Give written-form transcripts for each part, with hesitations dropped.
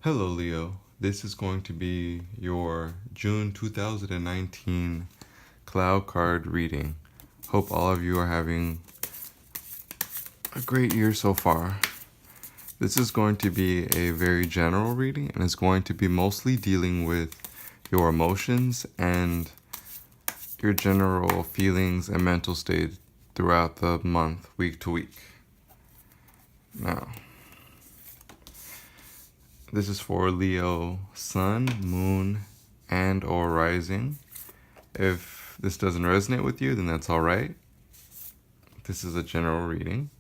Hello, Leo. This is going to be your June 2019 Clow card reading. Hope all of you are having a great year so far. This is going to be a very general reading and is going to be mostly dealing with your emotions and your general feelings and mental state throughout the month, week to week. Now, this is for Leo, Sun, Moon, and or Rising. If this doesn't resonate with you, then that's all right. This is a general reading.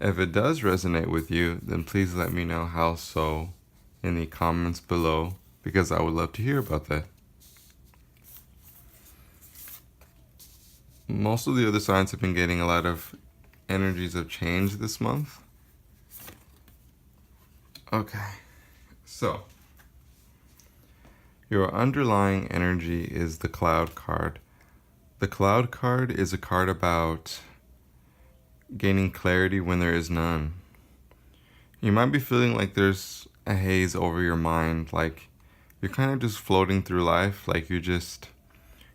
If it does resonate with you, then please let me know how so in the comments below, because I would love to hear about that. Most of the other signs have been getting a lot of energies of change this month. Okay, so your underlying energy is the Cloud card. The Cloud card is a card about gaining clarity when there is none. You might be feeling like there's a haze over your mind, like you're kind of just floating through life, like you're just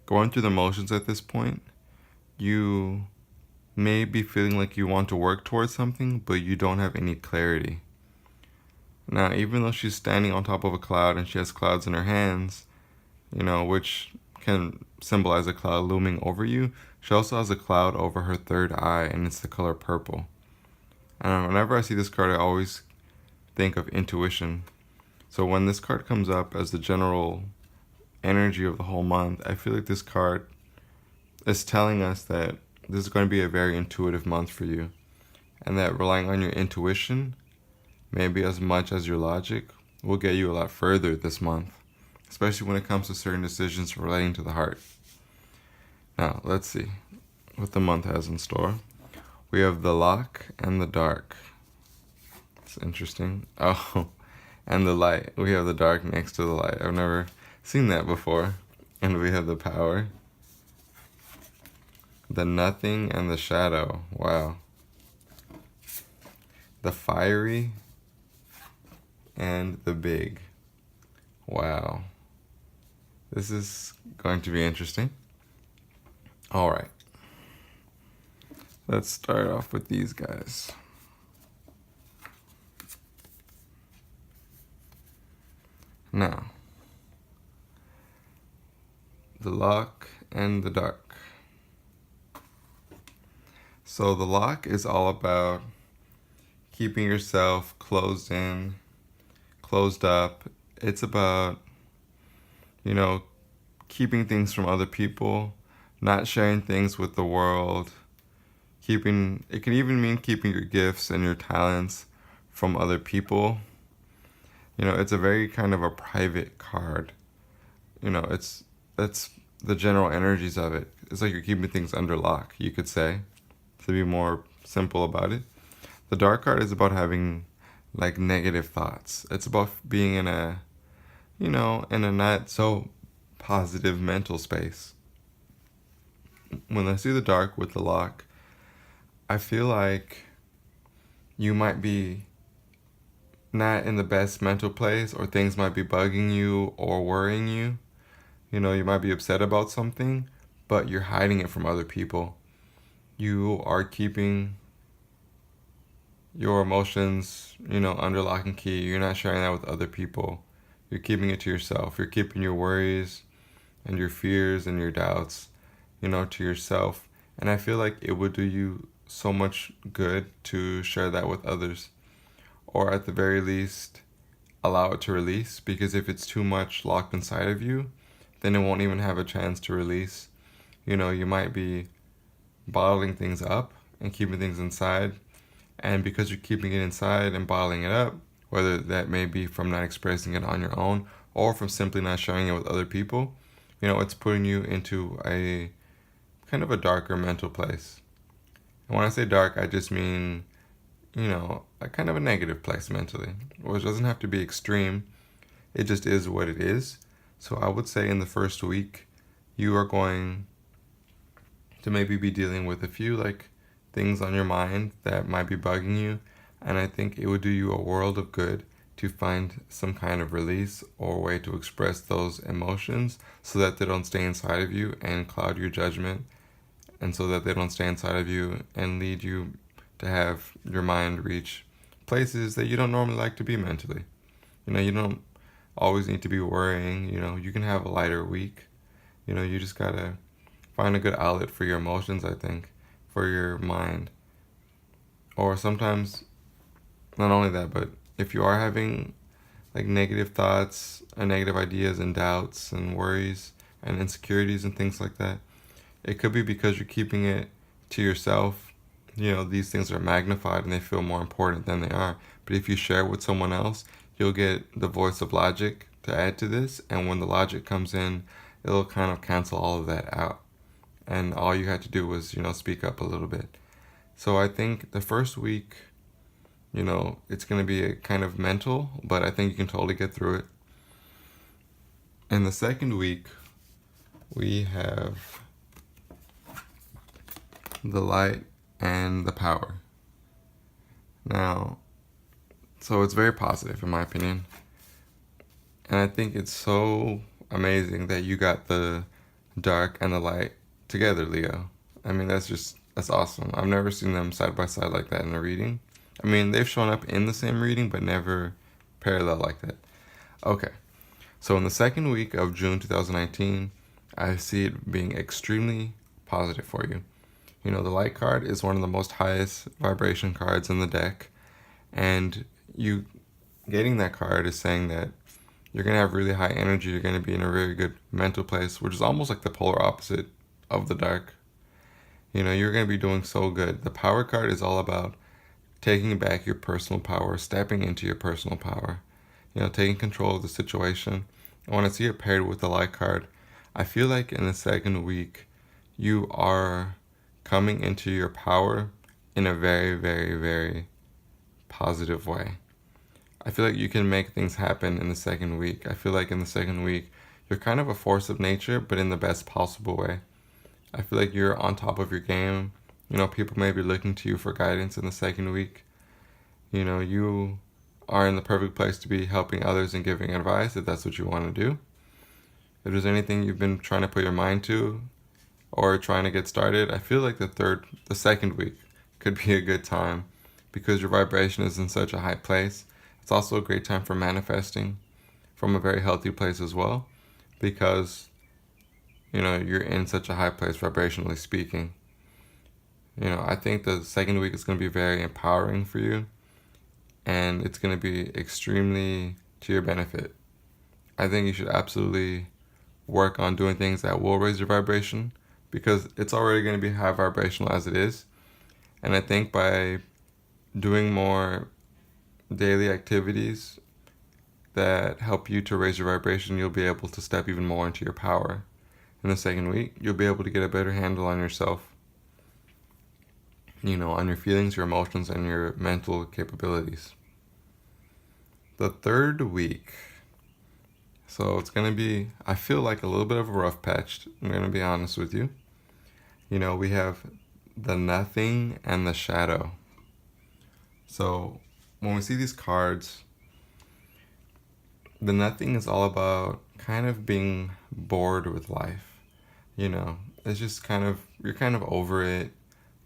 going through the motions at this point. You may be feeling like you want to work towards something, but you don't have any clarity. Now, even though she's standing on top of a cloud and she has clouds in her hands, which can symbolize a cloud looming over you, she also has a cloud over her third eye, and it's the color purple. And whenever I see this card, I always think of intuition. So when this card comes up as the general energy of the whole month, I feel like this card is telling us that this is going to be a very intuitive month for you, and that relying on your intuition, maybe as much as your logic, will get you a lot further this month, especially when it comes to certain decisions relating to the heart. Now, let's see what the month has in store. We have the lock and the dark. It's interesting. Oh, and the light. We have the dark next to the light. I've never seen that before. And we have the power, the nothing, and the shadow. Wow. The fiery and the big. Wow. This is going to be interesting. All right. Let's start off with these guys. Now, the lock and the dark. So the lock is all about keeping yourself closed in, closed up. It's about, keeping things from other people, not sharing things with the world. It can even mean keeping your gifts and your talents from other people. It's a very kind of a private card. That's the general energies of it. It's like you're keeping things under lock, you could say, to be more simple about it. The dark card is about having like negative thoughts. It's about being in a not so positive mental space. When I see the dark with the lock, I feel like you might be not in the best mental place, or things might be bugging you or worrying you. You might be upset about something, but you're hiding it from other people. You are keeping your emotions, under lock and key. You're not sharing that with other people. You're keeping it to yourself. You're keeping your worries and your fears and your doubts, to yourself. And I feel like it would do you so much good to share that with others, or at the very least allow it to release, because if it's too much locked inside of you, then it won't even have a chance to release. You might be bottling things up and keeping things inside, and because you're keeping it inside and bottling it up, whether that may be from not expressing it on your own or from simply not sharing it with other people, it's putting you into a kind of a darker mental place. And when I say dark, I just mean, a kind of a negative place mentally, which doesn't have to be extreme. It just is what it is. So I would say in the first week, you are going to maybe be dealing with a few things on your mind that might be bugging you. And I think it would do you a world of good to find some kind of release or way to express those emotions so that they don't stay inside of you and cloud your judgment, and so that they don't stay inside of you and lead you to have your mind reach places that you don't normally like to be mentally. You don't always need to be worrying. You can have a lighter week. You just gotta find a good outlet for your emotions, I think, for your mind. Or sometimes, not only that, but if you are having like negative thoughts and negative ideas and doubts and worries and insecurities and things like that, it could be because you're keeping it to yourself. These things are magnified and they feel more important than they are. But if you share with someone else, you'll get the voice of logic to add to this. And when the logic comes in, it'll kind of cancel all of that out. And all you had to do was, speak up a little bit. So I think the first week, it's going to be a kind of mental, but I think you can totally get through it. And the second week, we have the light and the power. Now, so it's very positive in my opinion. And I think it's so amazing that you got the dark and the light together, Leo. I mean, that's awesome. I've never seen them side by side like that in a reading. I mean, they've shown up in the same reading, but never parallel like that. Okay, so in the second week of June 2019, I see it being extremely positive for you. The light card is one of the most highest vibration cards in the deck, and you getting that card is saying that you're going to have really high energy, you're going to be in a very good mental place, which is almost like the polar opposite of the dark. You're going to be doing so good. The power card is all about taking back your personal power, stepping into your personal power, taking control of the situation. And when I see it paired with the light card, I feel like in the second week, you are coming into your power in a very, very, very positive way. I feel like you can make things happen in the second week. I feel like in the second week, you're kind of a force of nature, but in the best possible way. I feel like you're on top of your game. People may be looking to you for guidance in the second week. You are in the perfect place to be helping others and giving advice if that's what you want to do. If there's anything you've been trying to put your mind to or trying to get started, I feel like the second week could be a good time because your vibration is in such a high place. It's also a great time for manifesting from a very healthy place as well because, you're in such a high place vibrationally speaking. I think the second week is going to be very empowering for you and it's going to be extremely to your benefit. I think you should absolutely work on doing things that will raise your vibration because it's already going to be high vibrational as it is. And I think by doing more daily activities that help you to raise your vibration, you'll be able to step even more into your power. In the second week, you'll be able to get a better handle on yourself, on your feelings, your emotions, and your mental capabilities. The third week, so it's going to be, I feel like a little bit of a rough patch, I'm going to be honest with you. We have the nothing and the shadow. So when we see these cards, the nothing is all about kind of being bored with life. It's just you're kind of over it.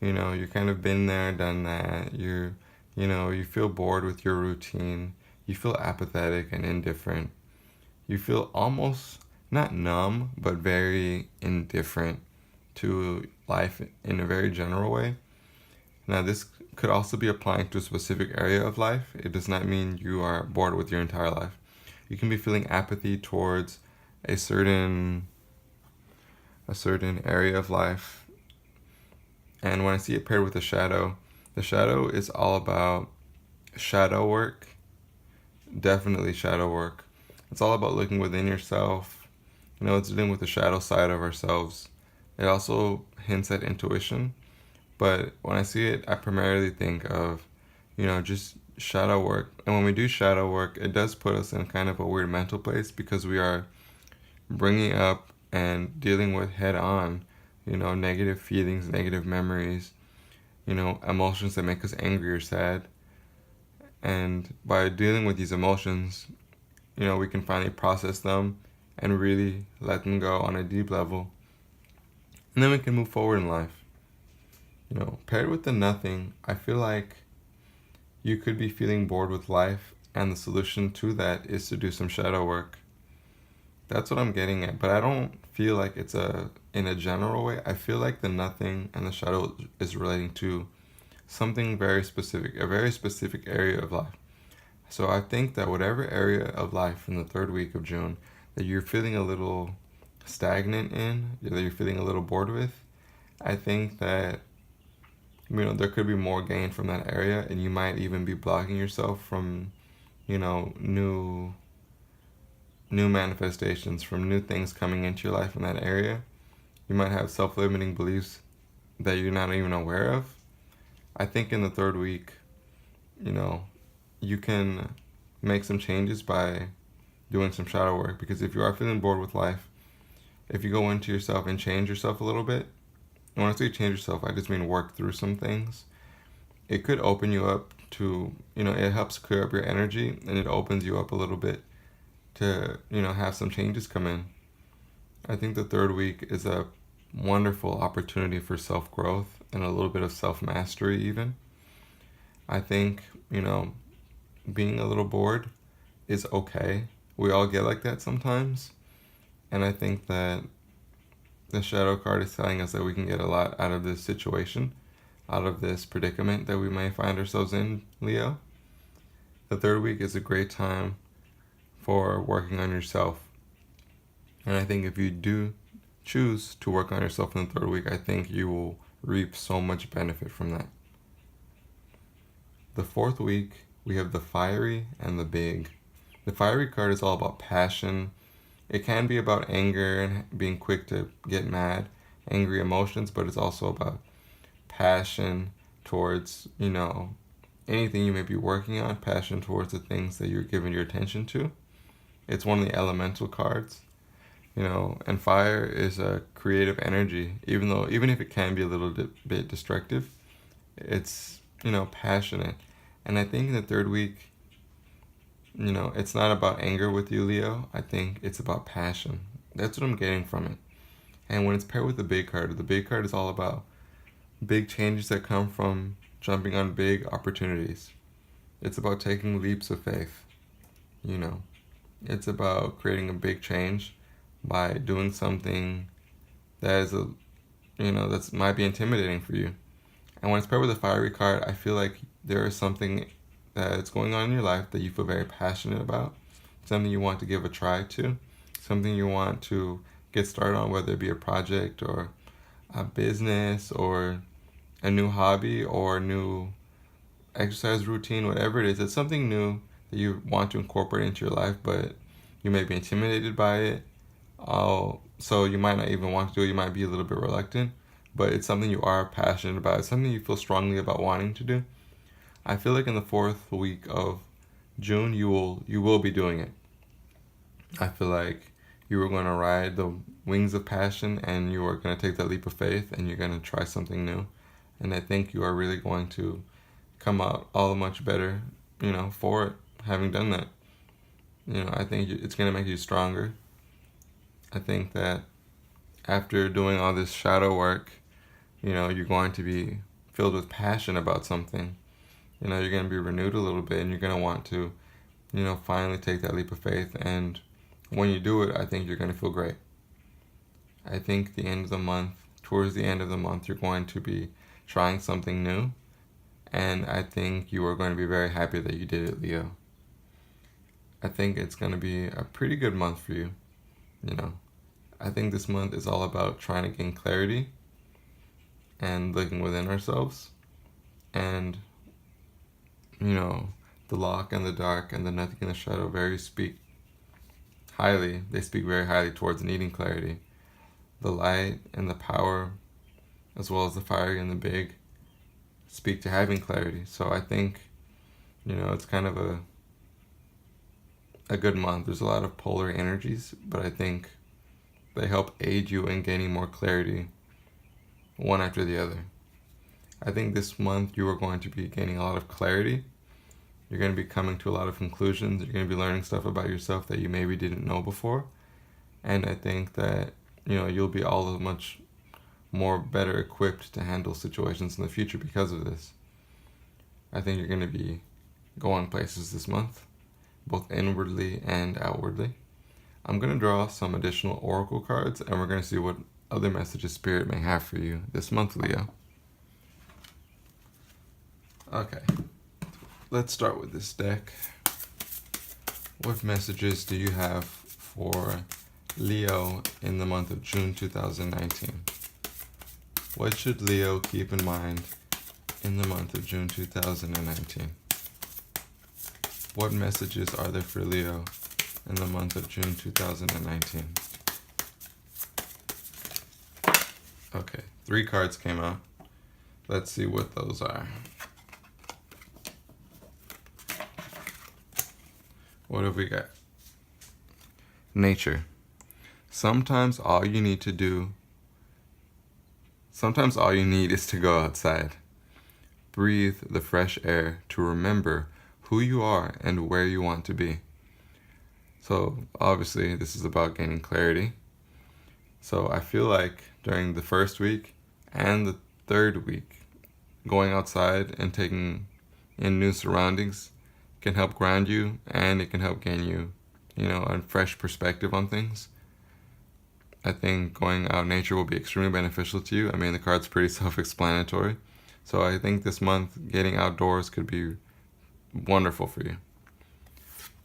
You're kind of been there, done that. You feel bored with your routine. You feel apathetic and indifferent. You feel almost not numb, but very indifferent to life in a very general way. Now, this could also be applying to a specific area of life. It does not mean you are bored with your entire life. You can be feeling apathy towards a certain area of life. And when I see it paired with the shadow is all about shadow work. Definitely shadow work. It's all about looking within yourself. It's dealing with the shadow side of ourselves. It also hints at intuition. But when I see it, I primarily think of, just shadow work. And when we do shadow work, it does put us in kind of a weird mental place because we are bringing up and dealing with head on, negative feelings, negative memories, emotions that make us angry or sad. And by dealing with these emotions, we can finally process them and really let them go on a deep level. And then we can move forward in life. Paired with the nothing, I feel like you could be feeling bored with life, and the solution to that is to do some shadow work. That's what I'm getting at, but I don't feel like it's in a general way. I feel like the nothing and the shadow is relating to something very specific, a very specific area of life. So I think that whatever area of life in the third week of June that you're feeling a little stagnant in, that you're feeling a little bored with, I think that there could be more gain from that area, and you might even be blocking yourself from new manifestations, from new things coming into your life in that area. You might have self-limiting beliefs that you're not even aware of. I think in the third week, you can make some changes by doing some shadow work, because if you are feeling bored with life, if you go into yourself and change yourself a little bit, and when I say change yourself, I just mean work through some things, it could open you up to, it helps clear up your energy, and it opens you up a little bit to, have some changes come in. I think the third week is a wonderful opportunity for self-growth and a little bit of self-mastery even. I think, being a little bored is okay. We all get like that sometimes. And I think that the shadow card is telling us that we can get a lot out of this situation, out of this predicament that we may find ourselves in, Leo. The third week is a great time for working on yourself. And I think if you do choose to work on yourself in the third week, I think you will reap so much benefit from that. The fourth week, we have the fiery and the big. The fiery card is all about passion. It can be about anger and being quick to get mad, angry emotions, but it's also about passion towards, anything you may be working on, passion towards the things that you're giving your attention to. It's one of the elemental cards, and fire is a creative energy, even if it can be a little bit destructive, it's, passionate. And I think in the third week, it's not about anger with you, Leo. I think it's about passion. That's what I'm getting from it. And when it's paired with the big card is all about big changes that come from jumping on big opportunities. It's about taking leaps of faith, It's about creating a big change by doing something that is that might be intimidating for you. And when it's paired with a fiery card, I feel like there is something that's going on in your life that you feel very passionate about, something you want to give a try to, something you want to get started on, whether it be a project or a business or a new hobby or a new exercise routine, whatever it is. It's something new that you want to incorporate into your life, but you may be intimidated by it. So you might not even want to do it. You might be a little bit reluctant, but it's something you are passionate about. It's something you feel strongly about wanting to do. I feel like in the fourth week of June, you will be doing it. I feel like you are going to ride the wings of passion, and you are going to take that leap of faith, and you're going to try something new. And I think you are really going to come out all much better, for it, having done that. I think it's going to make you stronger. I think that after doing all this shadow work, you're going to be filled with passion about something. You're going to be renewed a little bit, and you're going to want to, finally take that leap of faith. And when you do it, I think you're going to feel great. I think towards the end of the month, you're going to be trying something new. And I think you are going to be very happy that you did it, Leo. I think it's going to be a pretty good month for you. I think this month is all about trying to gain clarity and looking within ourselves. And the lock and the dark and the nothing and the shadow they speak very highly towards needing clarity. The light and the power, as well as the fire and the big, speak to having clarity. So I think, it's kind of a good month. There's a lot of polar energies, but I think they help aid you in gaining more clarity one after the other. I think this month you are going to be gaining a lot of clarity. You're going to be coming to a lot of conclusions. You're going to be learning stuff about yourself that you maybe didn't know before. And I think that, you'll be all much more better equipped to handle situations in the future because of this. I think you're going to be going places this month, both inwardly and outwardly. I'm going to draw some additional oracle cards, and we're going to see what other messages Spirit may have for you this month, Leo. Okay, let's start with this deck. What messages do you have for Leo in the month of June 2019? What should Leo keep in mind in the month of June 2019? What messages are there for Leo in the month of June 2019? Okay, 3 cards came out. Let's see what those are. What have we got? Nature. Sometimes all you need is to go outside. Breathe the fresh air to remember who you are and where you want to be. So obviously this is about gaining clarity. So I feel like during the first week and the third week, going outside and taking in new surroundings can help ground you, and it can help gain you, a fresh perspective on things. I think going out in nature will be extremely beneficial to you. I mean, the card's pretty self-explanatory. So I think this month, getting outdoors could be wonderful for you.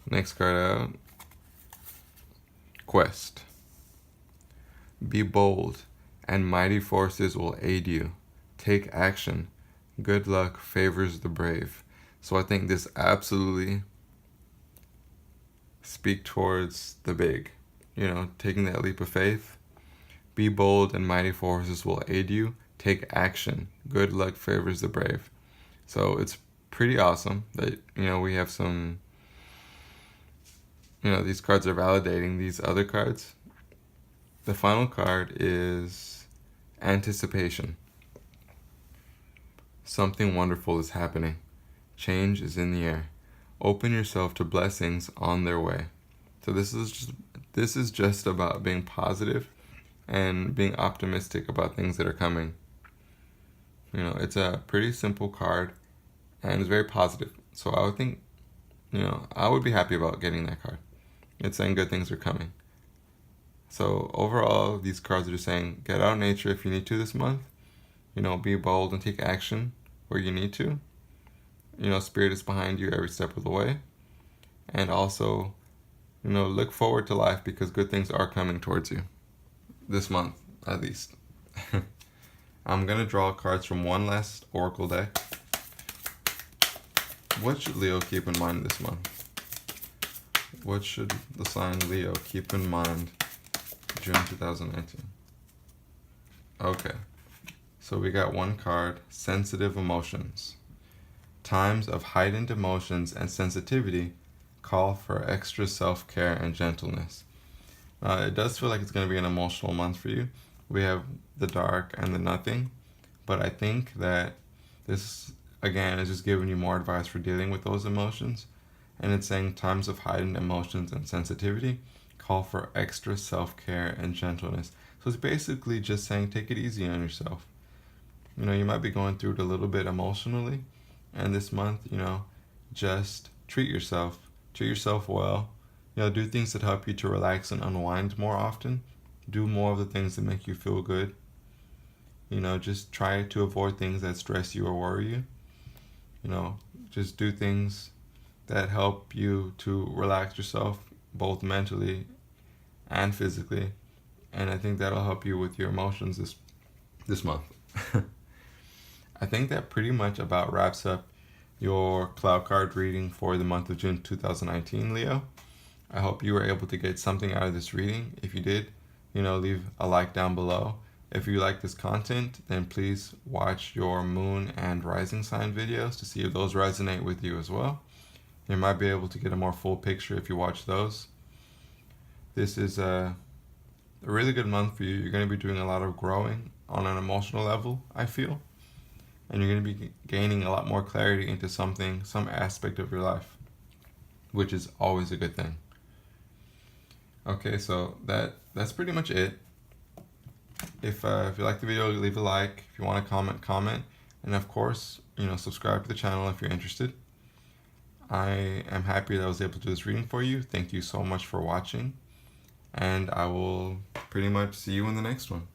Next card out. Quest. Be bold, and mighty forces will aid you. Take action. Good luck favors the brave. So I think this absolutely speak towards the big, taking that leap of faith. Be bold, and mighty forces will aid you. Take action. Good luck favors the brave. So it's pretty awesome that, we have some, these cards are validating these other cards. The final card is anticipation. Something wonderful is happening. Change is in the air. Open yourself to blessings on their way. So this is just about being positive and being optimistic about things that are coming. It's a pretty simple card, and it's very positive. So I would think, I would be happy about getting that card. It's saying good things are coming. So overall, these cards are just saying, get out in nature if you need to this month. Be bold and take action where you need to. Spirit is behind you every step of the way. And also, look forward to life because good things are coming towards you. This month, at least. I'm going to draw cards from one last oracle deck. What should Leo keep in mind this month? What should the sign Leo keep in mind June 2019? Okay. So we got one card, sensitive emotions. Times of heightened emotions and sensitivity call for extra self-care and gentleness. It does feel like it's going to be an emotional month for you. We have the dark and the nothing, but I think that this, again, is just giving you more advice for dealing with those emotions. And it's saying times of heightened emotions and sensitivity call for extra self-care and gentleness. So it's basically just saying take it easy on yourself. You might be going through it a little bit emotionally, and this month, just treat yourself well. Do things that help you to relax and unwind more often. Do more of the things that make you feel good. Just try to avoid things that stress you or worry you. Just do things that help you to relax yourself, both mentally and physically. And I think that'll help you with your emotions this month. I think that pretty much about wraps up your Clow card reading for the month of June 2019, Leo. I hope you were able to get something out of this reading. If you did, leave a like down below. If you like this content, then please watch your moon and rising sign videos to see if those resonate with you as well. You might be able to get a more full picture if you watch those. This is a really good month for you. You're going to be doing a lot of growing on an emotional level, I feel. and you're going to be gaining a lot more clarity into something, some aspect of your life, which is always a good thing. Okay, so that's pretty much it. If you like the video, leave a like. If you want to comment, and of course, subscribe to the channel if you're interested. I am happy that I was able to do this reading for you. Thank you so much for watching, and I will pretty much see you in the next one.